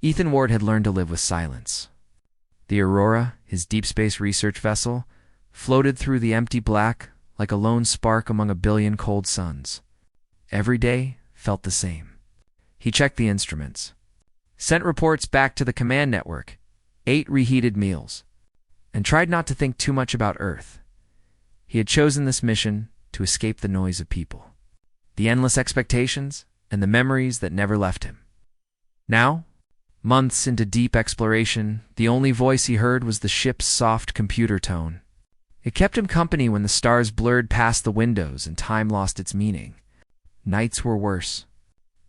Ethan Ward had learned to live with silence. The Aurora, his deep space research vessel, floated through the empty black like a lone spark among a billion cold suns. Every day felt the same. He checked the instruments, sent reports back to the command network, ate reheated meals, and tried not to think too much about Earth. He had chosen this mission to escape the noise of people, the endless expectations, and the memories that never left him. Now, months into deep exploration, the only voice he heard was the ship's soft computer tone. It kept him company when the stars blurred past the windows and time lost its meaning. Nights were worse.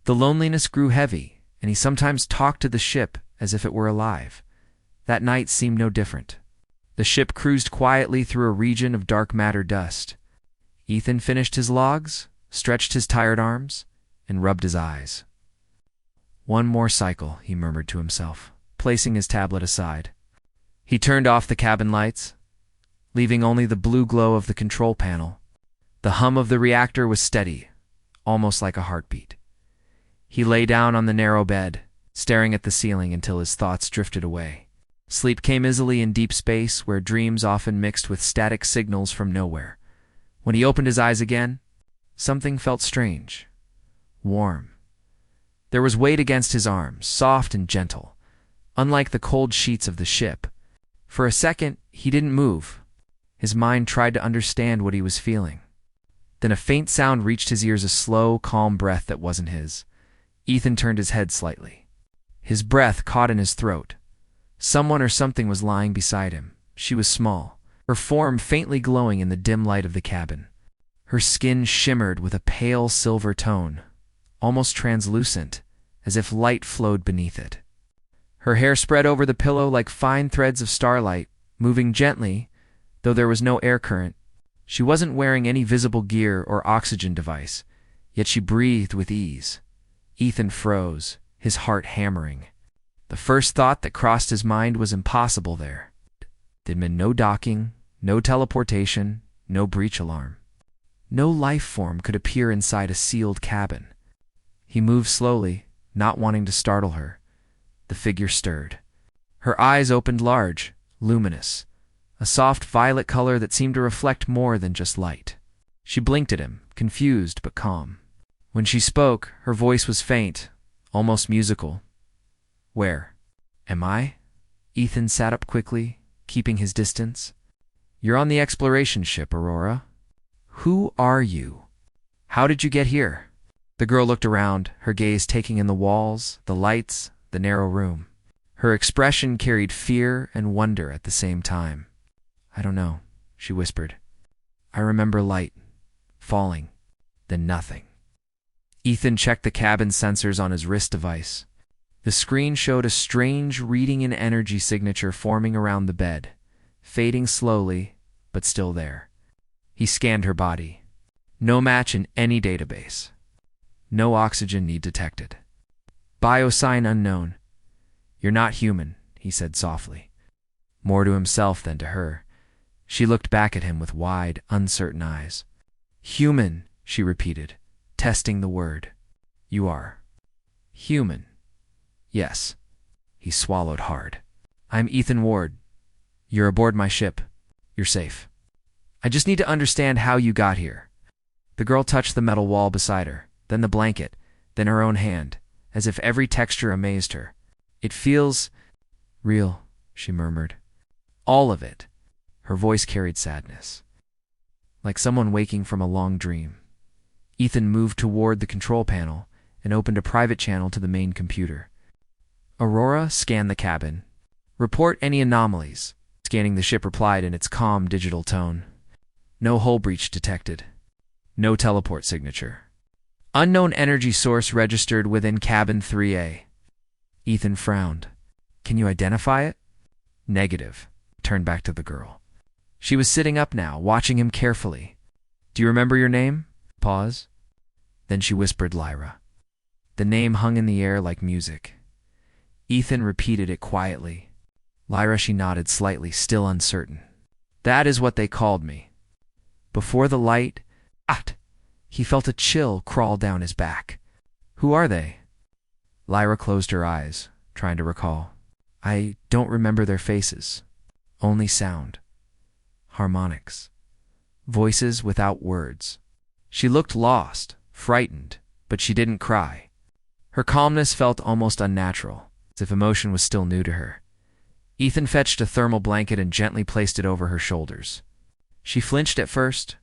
The loneliness grew heavy, and he sometimes talked to the ship as if it were alive. That night seemed no different. The ship cruised quietly through a region of dark matter dust. Ethan finished his logs, stretched his tired arms, and rubbed his eyes. One more cycle, he murmured to himself, placing his tablet aside. He turned off the cabin lights, leaving only the blue glow of the control panel. The hum of the reactor was steady, almost like a heartbeat. He lay down on the narrow bed, staring at the ceiling until his thoughts drifted away. Sleep came easily in deep space, where dreams often mixed with static signals from nowhere. When he opened his eyes again, something felt strange, warm. There was weight against his arms, soft and gentle, unlike the cold sheets of the ship. For a second, he didn't move. His mind tried to understand what he was feeling. Then a faint sound reached his ears, a slow, calm breath that wasn't his. Ethan turned his head slightly. His breath caught in his throat. Someone or something was lying beside him. She was small, her form faintly glowing in the dim light of the cabin. Her skin shimmered with a pale silver tone, almost translucent, as if light flowed beneath it. Her hair spread over the pillow like fine threads of starlight, moving gently, though there was no air current. She wasn't wearing any visible gear or oxygen device, yet she breathed with ease. Ethan froze, his heart hammering. The first thought that crossed his mind was impossible there. There'd been no docking, no teleportation, no breach alarm. No life form could appear inside a sealed cabin. He moved slowly, not wanting to startle her. The figure stirred. Her eyes opened large, luminous, a soft violet color that seemed to reflect more than just light. She blinked at him, confused but calm. When she spoke, her voice was faint, almost musical. "Where am I?" Ethan sat up quickly, keeping his distance. "You're on the exploration ship, Aurora. Who are you? How did you get here?" The girl looked around, her gaze taking in the walls, the lights, the narrow room. Her expression carried fear and wonder at the same time. "I don't know," she whispered. "I remember light, falling, then nothing." Ethan checked the cabin sensors on his wrist device. The screen showed a strange reading and energy signature forming around the bed, fading slowly, but still there. He scanned her body. No match in any database. No oxygen need detected. "Biosign unknown. You're not human," he said softly. More to himself than to her. She looked back at him with wide, uncertain eyes. "Human," she repeated, testing the word. "You are human." "Yes." He swallowed hard. "I'm Ethan Ward. You're aboard my ship. You're safe. I just need to understand how you got here." The girl touched the metal wall beside her, then the blanket, then her own hand, as if every texture amazed her. "It feels real," she murmured. "All of it." Her voice carried sadness. Like someone waking from a long dream. Ethan moved toward the control panel and opened a private channel to the main computer. Aurora scanned the cabin. "Report any anomalies." Scanning the ship replied in its calm digital tone. "No hull breach detected. No teleport signature. Unknown energy source registered within cabin 3A. Ethan frowned. "Can you identify it?" "Negative." Turned back to the girl. She was sitting up now, watching him carefully. "Do you remember your name?" Pause. Then she whispered Lyra. The name hung in the air like music. Ethan repeated it quietly. "Lyra," she nodded slightly, still uncertain. "That is what they called me." Before the light, he felt a chill crawl down his back. "Who are they?" Lyra closed her eyes, trying to recall. I don't remember their faces. Only sound. Harmonics. Voices without words. She looked lost, frightened, but she didn't cry. Her calmness felt almost unnatural, as if emotion was still new to her. Ethan fetched a thermal blanket and gently placed it over her shoulders. She flinched at first,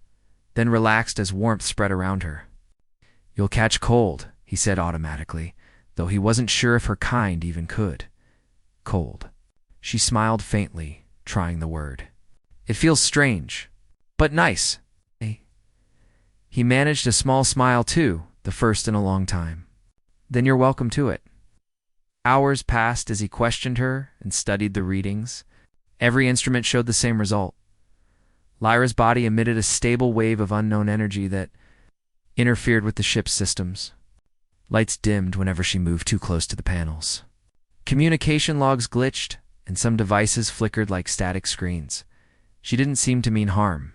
then relaxed as warmth spread around her. "You'll catch cold," he said automatically, though he wasn't sure if her kind even could. Cold. She smiled faintly, trying the word. "It feels strange, but nice." He managed a small smile too, the first in a long time. "Then you're welcome to it." Hours passed as he questioned her and studied the readings. Every instrument showed the same result. Lyra's body emitted a stable wave of unknown energy that interfered with the ship's systems. Lights dimmed whenever she moved too close to the panels. Communication logs glitched, and some devices flickered like static screens. She didn't seem to mean harm.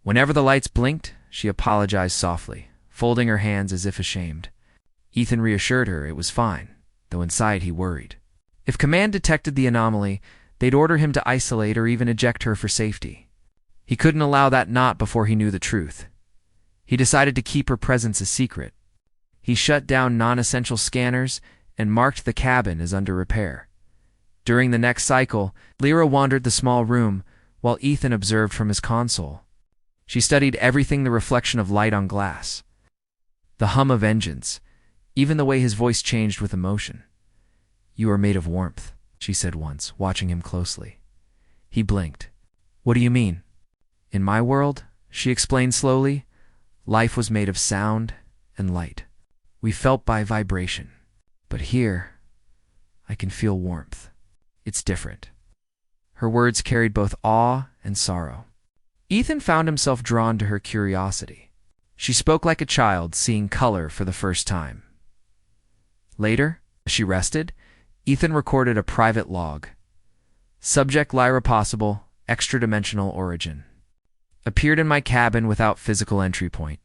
Whenever the lights blinked, she apologized softly, folding her hands as if ashamed. Ethan reassured her it was fine, though inside he worried. If Command detected the anomaly, they'd order him to isolate or even eject her for safety. He couldn't allow that not before he knew the truth. He decided to keep her presence a secret. He shut down non-essential scanners and marked the cabin as under repair. During the next cycle, Lyra wandered the small room while Ethan observed from his console. She studied everything, the reflection of light on glass, the hum of engines, even the way his voice changed with emotion. "You are made of warmth," she said once, watching him closely. He blinked. "What do you mean?" "In my world," she explained slowly, "life was made of sound and light. We felt by vibration. But here, I can feel warmth. It's different." Her words carried both awe and sorrow. Ethan found himself drawn to her curiosity. She spoke like a child seeing color for the first time. Later, as she rested, Ethan recorded a private log. Subject: Lyra, possible extra-dimensional origin. Appeared in my cabin without physical entry point.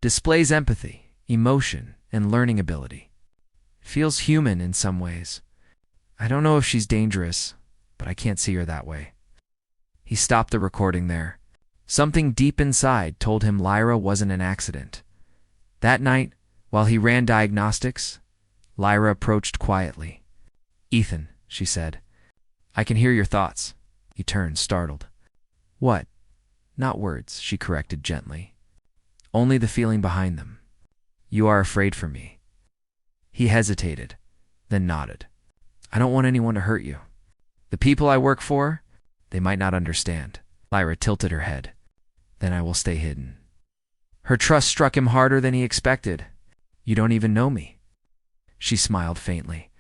Displays empathy, emotion, and learning ability. Feels human in some ways. I don't know if she's dangerous, but I can't see her that way. He stopped the recording there. Something deep inside told him Lyra wasn't an accident. That night, while he ran diagnostics, Lyra approached quietly. "Ethan," she said, "I can hear your thoughts." He turned, startled. "What?" "Not words," she corrected gently. "Only the feeling behind them. You are afraid for me." He hesitated, then nodded. "I don't want anyone to hurt you. The people I work for, they might not understand." Lyra tilted her head. "Then I will stay hidden." Her trust struck him harder than he expected. "You don't even know me." She smiled faintly.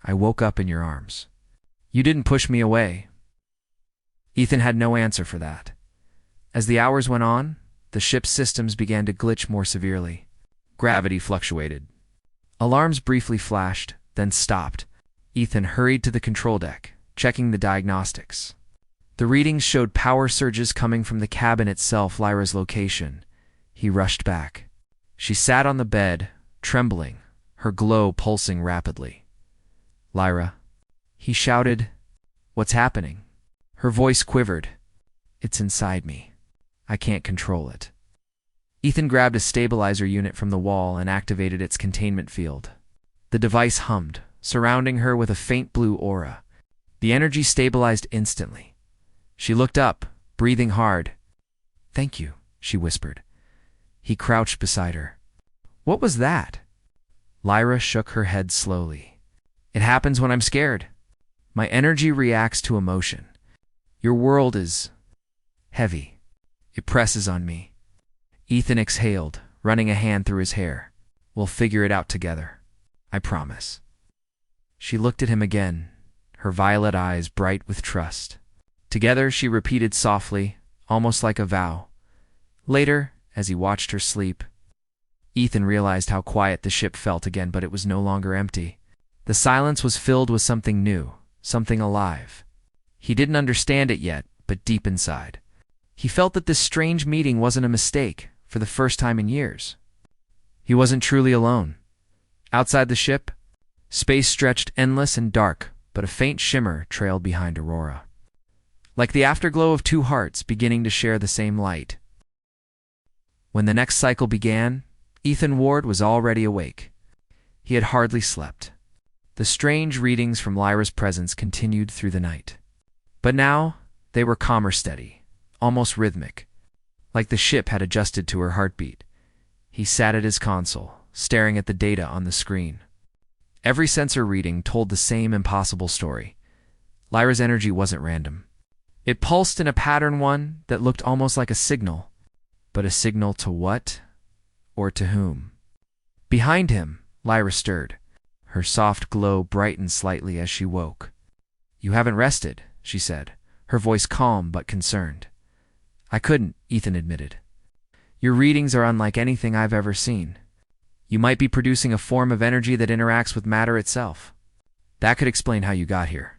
"I woke up in your arms. You didn't push me away." Ethan had no answer for that. As the hours went on, the ship's systems began to glitch more severely. Gravity fluctuated. Alarms briefly flashed, then stopped. Ethan hurried to the control deck, checking the diagnostics. The readings showed power surges coming from the cabin itself, Lyra's location. He rushed back. She sat on the bed, trembling, her glow pulsing rapidly. "Lyra," he shouted. "What's happening?" Her voice quivered. "It's inside me. I can't control it." Ethan grabbed a stabilizer unit from the wall and activated its containment field. The device hummed, surrounding her with a faint blue aura. The energy stabilized instantly. She looked up, breathing hard. "Thank you," she whispered. He crouched beside her. "What was that?" Lyra shook her head slowly. "It happens when I'm scared. My energy reacts to emotion. Your world is heavy. It presses on me." Ethan exhaled, running a hand through his hair. "We'll figure it out together. I promise." She looked at him again, her violet eyes bright with trust. Together, she repeated softly, almost like a vow. Later, as he watched her sleep, Ethan realized how quiet the ship felt again, but it was no longer empty. The silence was filled with something new, something alive. He didn't understand it yet, but deep inside, he felt that this strange meeting wasn't a mistake for the first time in years. He wasn't truly alone. Outside the ship, Space stretched endless and dark, but a faint shimmer trailed behind Aurora, like the afterglow of two hearts beginning to share the same light. When the next cycle began, Ethan Ward was already awake. He had hardly slept. The strange readings from Lyra's presence continued through the night. But now, they were calmer, steady, almost rhythmic, like the ship had adjusted to her heartbeat. He sat at his console, staring at the data on the screen. Every sensor reading told the same impossible story. Lyra's energy wasn't random. It pulsed in a pattern, one that looked almost like a signal. But a signal to what? Or to whom? Behind him, Lyra stirred. Her soft glow brightened slightly as she woke. "You haven't rested," she said, her voice calm but concerned. "I couldn't," Ethan admitted. "Your readings are unlike anything I've ever seen. You might be producing a form of energy that interacts with matter itself. That could explain how you got here."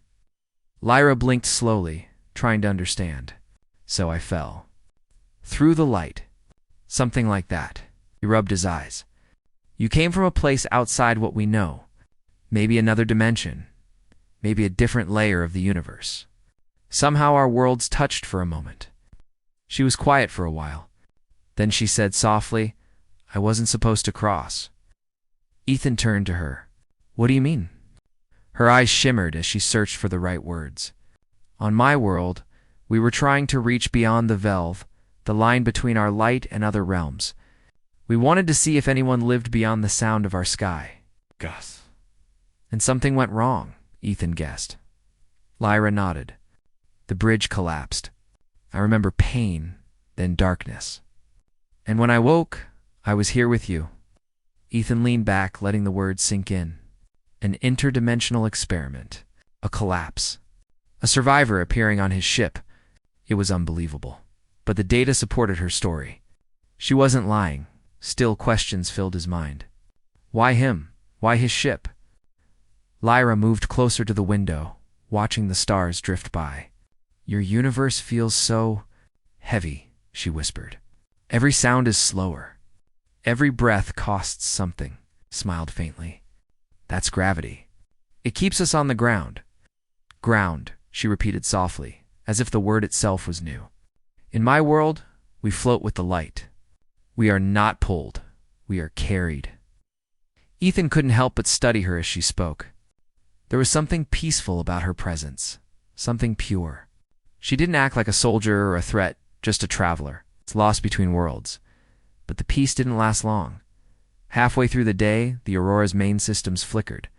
Lyra blinked slowly, trying to understand. "So I fell. Through the light. Something like that." He rubbed his eyes. "You came from a place outside what we know. Maybe another dimension. Maybe a different layer of the universe. Somehow our worlds touched for a moment." She was quiet for a while. Then she said softly, "I wasn't supposed to cross." Ethan turned to her. "What do you mean?" Her eyes shimmered as she searched for the right words. "On my world, we were trying to reach beyond the Velve, the line between our light and other realms. We wanted to see if anyone lived beyond the sound of our sky. Gus. And something went wrong," Ethan guessed. Lyra nodded. "The bridge collapsed. I remember pain, then darkness. And when I woke, I was here with you." Ethan leaned back, letting the words sink in. An interdimensional experiment. A collapse. A survivor appearing on his ship. It was unbelievable. But the data supported her story. She wasn't lying. Still, questions filled his mind. Why him? Why his ship? Lyra moved closer to the window, watching the stars drift by. "Your universe feels so heavy," she whispered. "Every sound is slower. Every breath costs something," smiled faintly. "That's gravity. It keeps us on the ground." "Ground," she repeated softly, as if the word itself was new. "In my world, we float with the light. We are not pulled. We are carried." Ethan couldn't help but study her as she spoke. There was something peaceful about her presence, something pure. She didn't act like a soldier or a threat, just a traveler, lost between worlds. But the peace didn't last long. Halfway through the day, the Aurora's main systems flickered.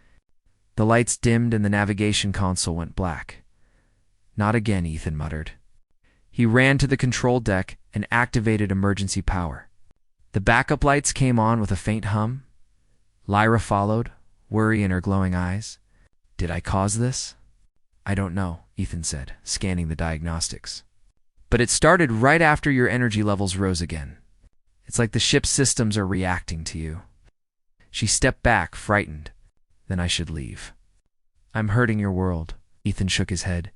The lights dimmed and the navigation console went black. "Not again," Ethan muttered. He ran to the control deck and activated emergency power. The backup lights came on with a faint hum. Lyra followed, worry in her glowing eyes. "Did I cause this?" "I don't know," Ethan said, scanning the diagnostics. "But it started right after your energy levels rose again. It's like the ship's systems are reacting to you." She stepped back, frightened. "Then I should leave." "I'm hurting your world." Ethan shook his head.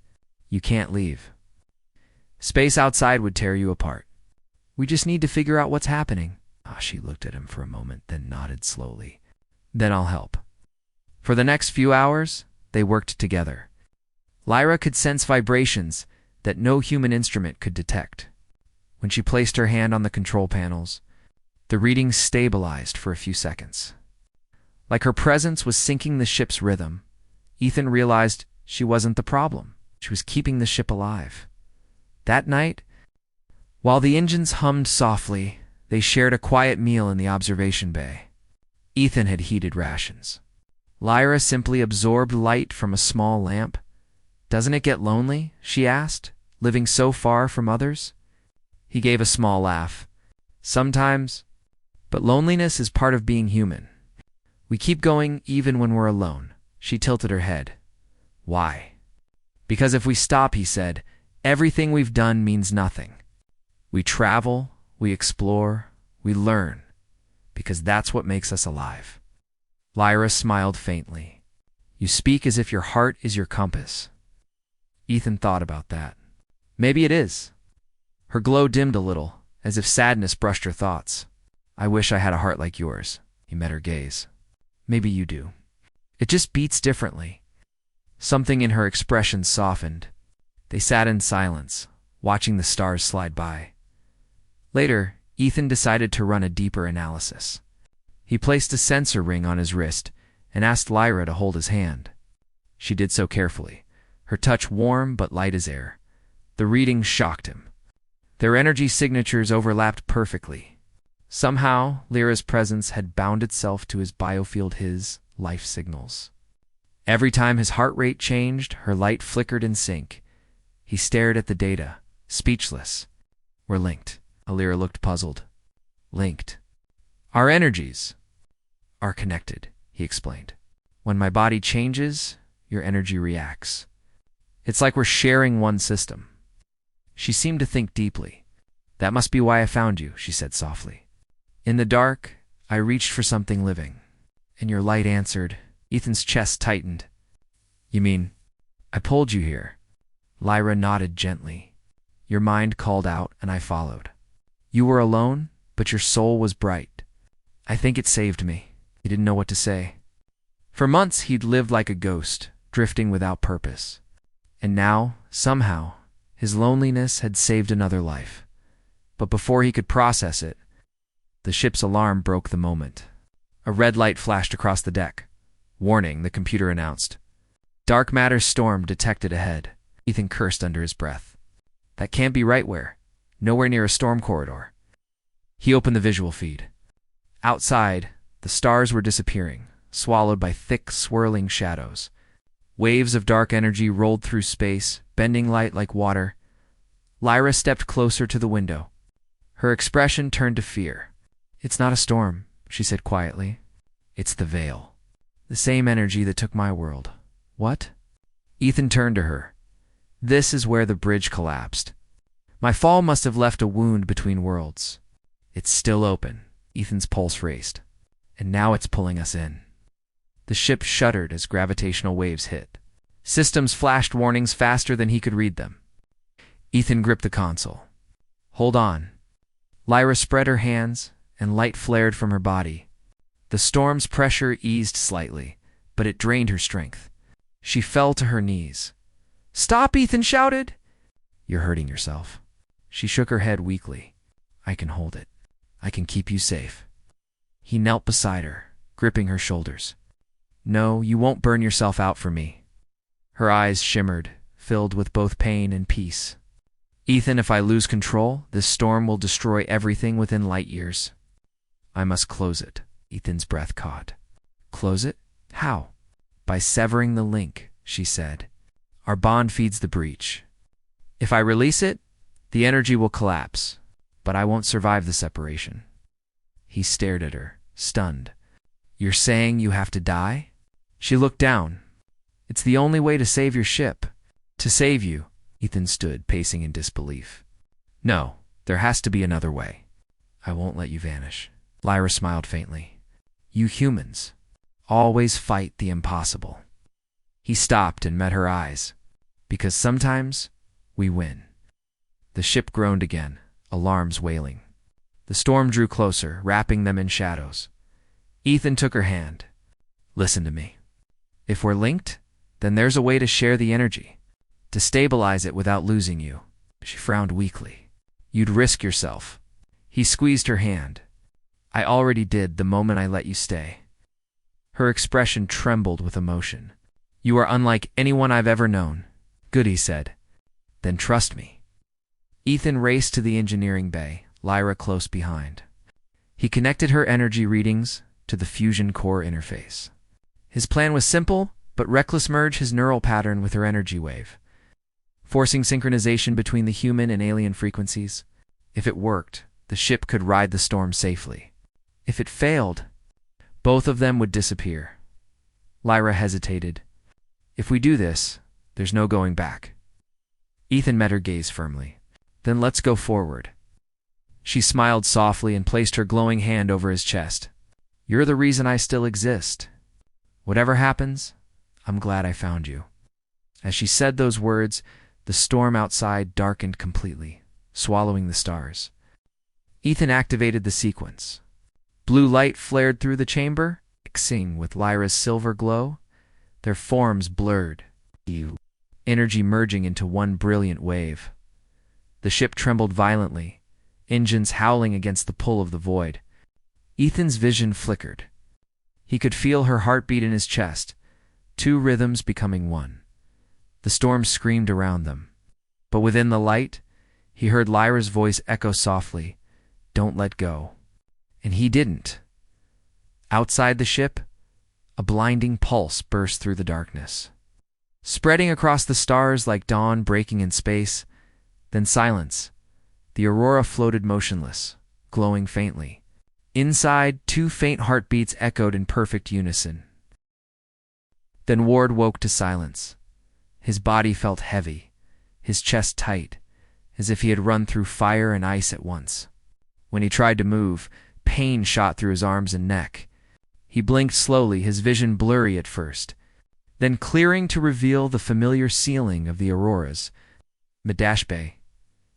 "You can't leave. Space outside would tear you apart. We just need to figure out what's happening." She looked at him for a moment, then nodded slowly. "Then I'll help." For the next few hours, they worked together. Lyra could sense vibrations that no human instrument could detect. When she placed her hand on the control panels, the readings stabilized for a few seconds. Like her presence was syncing the ship's rhythm, Ethan realized she wasn't the problem. She was keeping the ship alive. That night, while the engines hummed softly, they shared a quiet meal in the observation bay. Ethan had heated rations. Lyra simply absorbed light from a small lamp. "Doesn't it get lonely?" she asked, "living so far from others?" He gave a small laugh. "Sometimes, but loneliness is part of being human. We keep going even when we're alone." She tilted her head. "Why?" "Because if we stop," he said, "everything we've done means nothing. We travel, we explore, we learn, because that's what makes us alive." Lyra smiled faintly. "You speak as if your heart is your compass." Ethan thought about that. Maybe it is. Her glow dimmed a little, as if sadness brushed her thoughts. "I wish I had a heart like yours." He met her gaze. "Maybe you do." It just beats differently. Something in her expression softened. They sat in silence, watching the stars slide by. Later, Ethan decided to run a deeper analysis. He placed a sensor ring on his wrist and asked Lyra to hold his hand. She did so carefully, her touch warm but light as air. The readings shocked him. Their energy signatures overlapped perfectly. Somehow, Lyra's presence had bound itself to his biofield, his life signals. Every time his heart rate changed, her light flickered in sync. He stared at the data, speechless. We're linked. Lyra looked puzzled. Linked. Our energies are connected, he explained. When my body changes, your energy reacts. It's like we're sharing one system. She seemed to think deeply. That must be why I found you, she said softly. In the dark, I reached for something living. And your light answered. Ethan's chest tightened. You mean, I pulled you here? Lyra nodded gently. Your mind called out, and I followed. You were alone, but your soul was bright. I think it saved me. He didn't know what to say. For months he'd lived like a ghost, drifting without purpose. And now, somehow, his loneliness had saved another life. But before he could process it, the ship's alarm broke the moment. A red light flashed across the deck. Warning, the computer announced. Dark matter storm detected ahead. Ethan cursed under his breath. That can't be right where. Nowhere near a storm corridor. He opened the visual feed. Outside, the stars were disappearing, swallowed by thick, swirling shadows. Waves of dark energy rolled through space, bending light like water. Lyra stepped closer to the window. Her expression turned to fear. It's not a storm, she said quietly. It's the veil. The same energy that took my world. What? Ethan turned to her. This is where the bridge collapsed. My fall must have left a wound between worlds. It's still open. Ethan's pulse raced. And now it's pulling us in. The ship shuddered as gravitational waves hit. Systems flashed warnings faster than he could read them. Ethan gripped the console. Hold on. Lyra spread her hands, and light flared from her body. The storm's pressure eased slightly, but it drained her strength. She fell to her knees. Stop, Ethan shouted. You're hurting yourself. She shook her head weakly. I can hold it. I can keep you safe. He knelt beside her, gripping her shoulders. No, you won't burn yourself out for me. Her eyes shimmered, filled with both pain and peace. Ethan, if I lose control, this storm will destroy everything within light years. I must close it. Ethan's breath caught. Close it? How? By severing the link, she said. Our bond feeds the breach. If I release it, the energy will collapse, but I won't survive the separation. He stared at her, stunned. You're saying you have to die? She looked down. It's the only way to save your ship. To save you. Ethan stood, pacing in disbelief. No, there has to be another way. I won't let you vanish. Lyra smiled faintly. You humans always fight the impossible. He stopped and met her eyes. Because sometimes we win. The ship groaned again, alarms wailing. The storm drew closer, wrapping them in shadows. Ethan took her hand. Listen to me. If we're linked, then there's a way to share the energy, to stabilize it without losing you. She frowned weakly. You'd risk yourself. He squeezed her hand. I already did the moment I let you stay. Her expression trembled with emotion. You are unlike anyone I've ever known. Good, he said. Then trust me. Ethan raced to the engineering bay, Lyra close behind. He connected her energy readings to the fusion core interface. His plan was simple, but reckless: merge his neural pattern with her energy wave, forcing synchronization between the human and alien frequencies. If it worked, the ship could ride the storm safely. If it failed, both of them would disappear. Lyra hesitated. If we do this, there's no going back. Ethan met her gaze firmly. Then let's go forward. She smiled softly and placed her glowing hand over his chest. You're the reason I still exist. Whatever happens, I'm glad I found you. As she said those words, the storm outside darkened completely, swallowing the stars. Ethan activated the sequence. Blue light flared through the chamber, mixing with Lyra's silver glow. their forms blurred, energy merging into one brilliant wave. The ship trembled violently, engines howling against the pull of the void. Ethan's vision flickered. He could feel her heartbeat in his chest, two rhythms becoming one. The storm screamed around them. But within the light, he heard Lyra's voice echo softly, "Don't let go." And he didn't. Outside the ship, a blinding pulse burst through the darkness, spreading across the stars like dawn breaking in space. Then silence. The Aurora floated motionless, glowing faintly. Inside, two faint heartbeats echoed in perfect unison. Then Ward woke to silence. His body felt heavy, his chest tight, as if he had run through fire and ice at once. When he tried to move, pain shot through his arms and neck. He blinked slowly, his vision blurry at first, then clearing to reveal the familiar ceiling of the Auroras. Madashbay.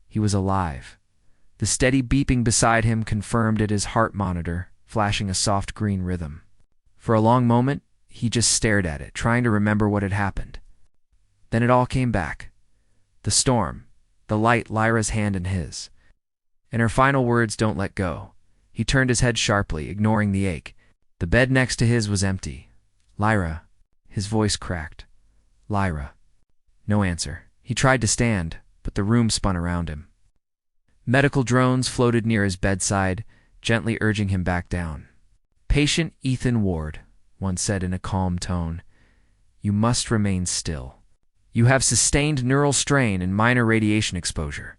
He was alive. The steady beeping beside him confirmed it, his heart monitor, flashing a soft green rhythm. For a long moment, he just stared at it, trying to remember what had happened. Then it all came back. The storm, the light, Lyra's hand in his. And her final words, "Don't let go." He turned his head sharply, ignoring the ache. The bed next to his was empty. "Lyra." His voice cracked. "Lyra." No answer. He tried to stand, but the room spun around him. Medical drones floated near his bedside, gently urging him back down. "Patient Ethan Ward," one said in a calm tone, "you must remain still. You have sustained neural strain and minor radiation exposure."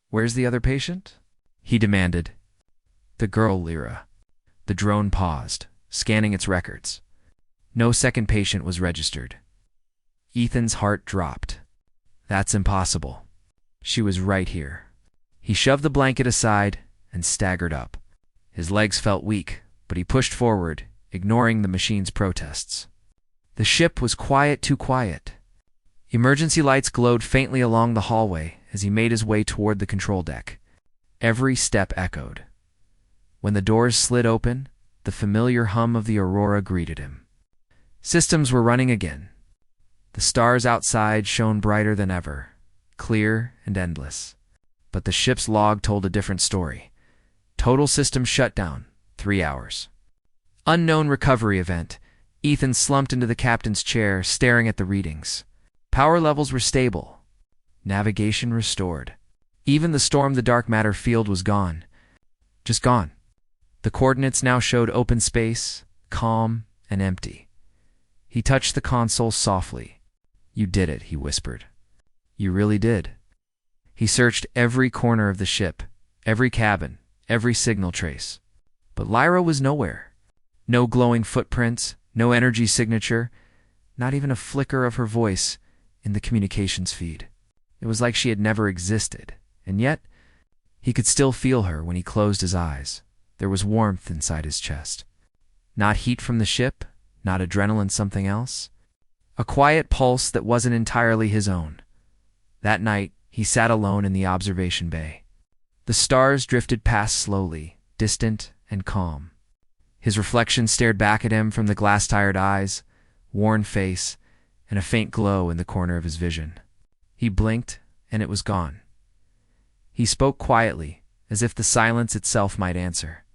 "Where's the other patient?" he demanded. "The girl, Lyra." The drone paused, scanning its records. No second patient was registered. Ethan's heart dropped. That's impossible. She was right here. He shoved the blanket aside and staggered up. His legs felt weak, but he pushed forward, ignoring the machine's protests. The ship was quiet, too quiet. Emergency lights glowed faintly along the hallway as he made his way toward the control deck. Every step echoed. When the doors slid open, the familiar hum of the Aurora greeted him. Systems were running again. The stars outside shone brighter than ever, clear and endless. But the ship's log told a different story. Total system shutdown, 3 hours. Unknown recovery event. Ethan slumped into the captain's chair, staring at the readings. Power levels were stable. Navigation restored. Even the storm the dark matter field was gone. Just gone. The coordinates now showed open space, calm and empty. He touched the console softly. "You did it," he whispered. "You really did." He searched every corner of the ship, every cabin, every signal trace. But Lyra was nowhere. No glowing footprints, no energy signature, not even a flicker of her voice in the communications feed. It was like she had never existed, and yet he could still feel her when he closed his eyes. There was warmth inside his chest. Not heat from the ship, not adrenaline, something else. A quiet pulse that wasn't entirely his own. That night, he sat alone in the observation bay. The stars drifted past slowly, distant and calm. His reflection stared back at him from the glass-tired eyes, worn face, and a faint glow in the corner of his vision. He blinked, and it was gone. He spoke quietly, as if the silence itself might answer.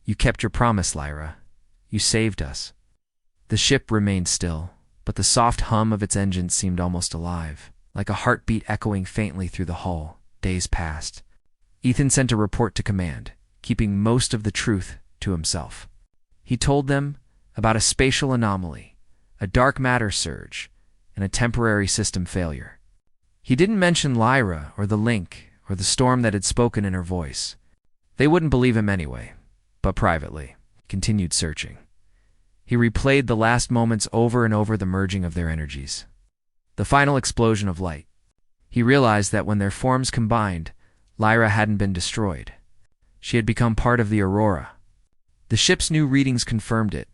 "You kept your promise, Lyra. You saved us." The ship remained still, but the soft hum of its engines seemed almost alive, like a heartbeat echoing faintly through the hull. Days passed. Ethan sent a report to command, keeping most of the truth to himself. He told them about a spatial anomaly, a dark matter surge, and a temporary system failure. He didn't mention Lyra or the link or the storm that had spoken in her voice. They wouldn't believe him anyway, but privately, he continued searching. He replayed the last moments over and over, the merging of their energies. The final explosion of light. He realized that when their forms combined, Lyra hadn't been destroyed. She had become part of the Aurora. The ship's new readings confirmed it,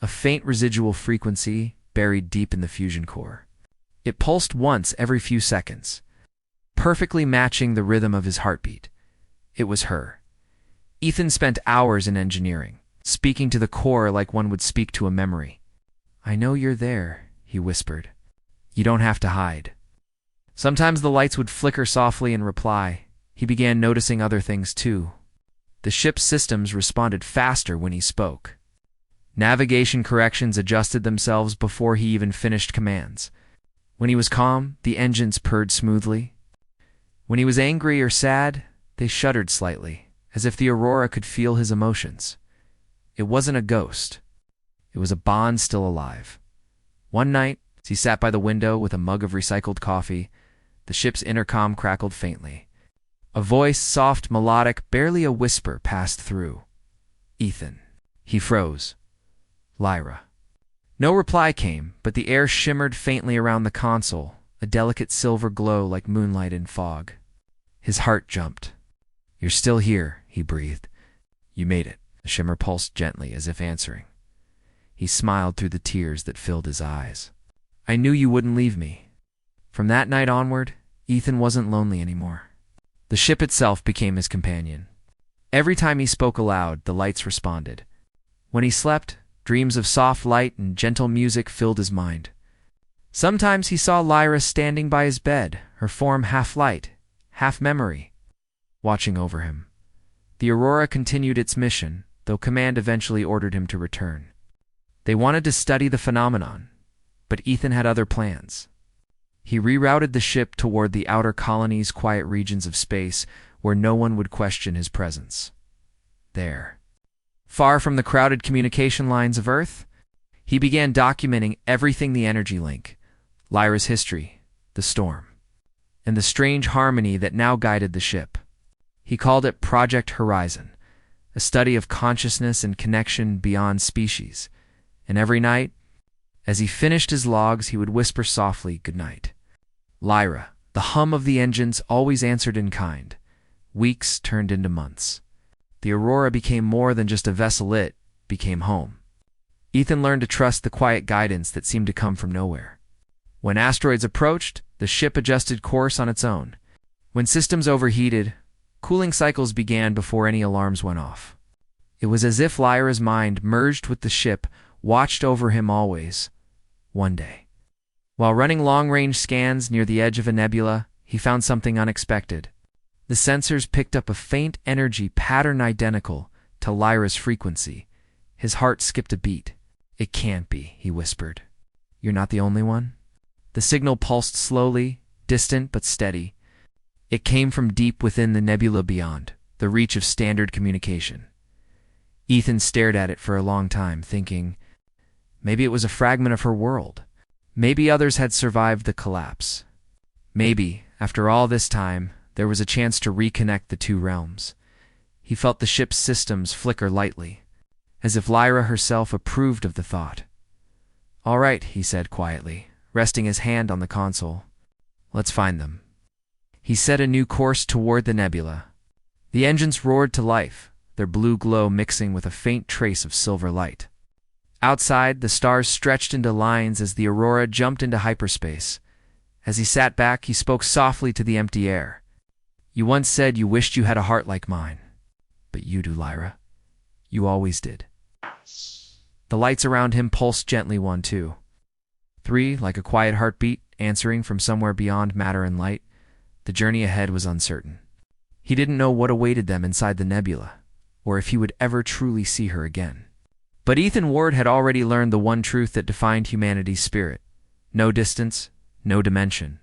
a faint residual frequency buried deep in the fusion core. It pulsed once every few seconds, perfectly matching the rhythm of his heartbeat. It was her. Ethan spent hours in engineering, speaking to the core like one would speak to a memory. "I know you're there," he whispered. "You don't have to hide." Sometimes the lights would flicker softly in reply. He began noticing other things too. The ship's systems responded faster when he spoke. Navigation corrections adjusted themselves before he even finished commands. When he was calm, the engines purred smoothly. When he was angry or sad, they shuddered slightly, as if the Aurora could feel his emotions. It wasn't a ghost. It was a bond still alive. One night, as he sat by the window with a mug of recycled coffee, the ship's intercom crackled faintly. A voice, soft, melodic, barely a whisper, passed through. "Ethan." He froze. "Lyra." No reply came, but the air shimmered faintly around the console, a delicate silver glow like moonlight in fog. His heart jumped. "You're still here," he breathed. "You made it." The shimmer pulsed gently, as if answering. He smiled through the tears that filled his eyes. "I knew you wouldn't leave me." From that night onward, Ethan wasn't lonely anymore. The ship itself became his companion. Every time he spoke aloud, the lights responded. When he slept, dreams of soft light and gentle music filled his mind. Sometimes he saw Lyra standing by his bed, her form half light, half memory, watching over him. The Aurora continued its mission, though command eventually ordered him to return. They wanted to study the phenomenon, but Ethan had other plans. He rerouted the ship toward the outer colony's quiet regions of space where no one would question his presence. There, far from the crowded communication lines of Earth, he began documenting everything: the energy link, Lyra's history, the storm, and the strange harmony that now guided the ship. He called it Project Horizon, a study of consciousness and connection beyond species. And every night, as he finished his logs, he would whisper softly, "Good-night." Lyra, the hum of the engines, always answered in kind. Weeks turned into months. The Aurora became more than just a vessel, it became home. Ethan learned to trust the quiet guidance that seemed to come from nowhere. When asteroids approached, the ship adjusted course on its own. When systems overheated, cooling cycles began before any alarms went off. It was as if Lyra's mind merged with the ship, watched over him always. One day, while running long-range scans near the edge of a nebula, he found something unexpected. The sensors picked up a faint energy pattern identical to Lyra's frequency. His heart skipped a beat. "It can't be," he whispered. "You're not the only one?" The signal pulsed slowly, distant but steady. It came from deep within the nebula beyond, the reach of standard communication. Ethan stared at it for a long time, thinking, maybe it was a fragment of her world. Maybe others had survived the collapse. Maybe, after all this time, there was a chance to reconnect the two realms. He felt the ship's systems flicker lightly, as if Lyra herself approved of the thought. "All right," he said quietly, resting his hand on the console. "Let's find them." He set a new course toward the nebula. The engines roared to life, their blue glow mixing with a faint trace of silver light. Outside, the stars stretched into lines as the Aurora jumped into hyperspace. As he sat back, he spoke softly to the empty air. "You once said you wished you had a heart like mine. But you do, Lyra. You always did." The lights around him pulsed gently, 1, 2, 3, like a quiet heartbeat, answering from somewhere beyond matter and light. The journey ahead was uncertain. He didn't know what awaited them inside the nebula, or if he would ever truly see her again. But Ethan Ward had already learned the one truth that defined humanity's spirit: no distance, no dimension,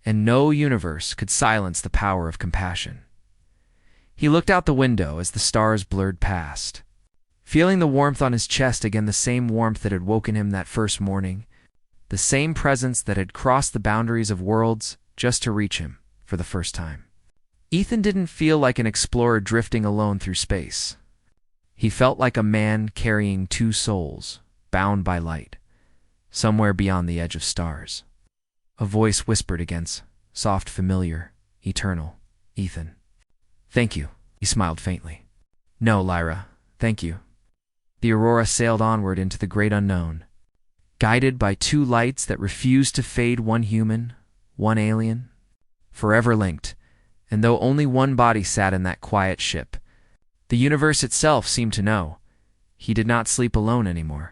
and no universe could silence the power of compassion. He looked out the window as the stars blurred past, feeling the warmth on his chest again, the same warmth that had woken him that first morning, the same presence that had crossed the boundaries of worlds just to reach him for the first time. Ethan didn't feel like an explorer drifting alone through space. He felt like a man carrying two souls, bound by light, somewhere beyond the edge of stars. A voice whispered against, soft, familiar, eternal, "Ethan." "Thank you," he smiled faintly. "No, Lyra, thank you." The Aurora sailed onward into the great unknown, guided by two lights that refused to fade, one human, one alien, forever linked. And though only one body sat in that quiet ship, the universe itself seemed to know. He did not sleep alone anymore.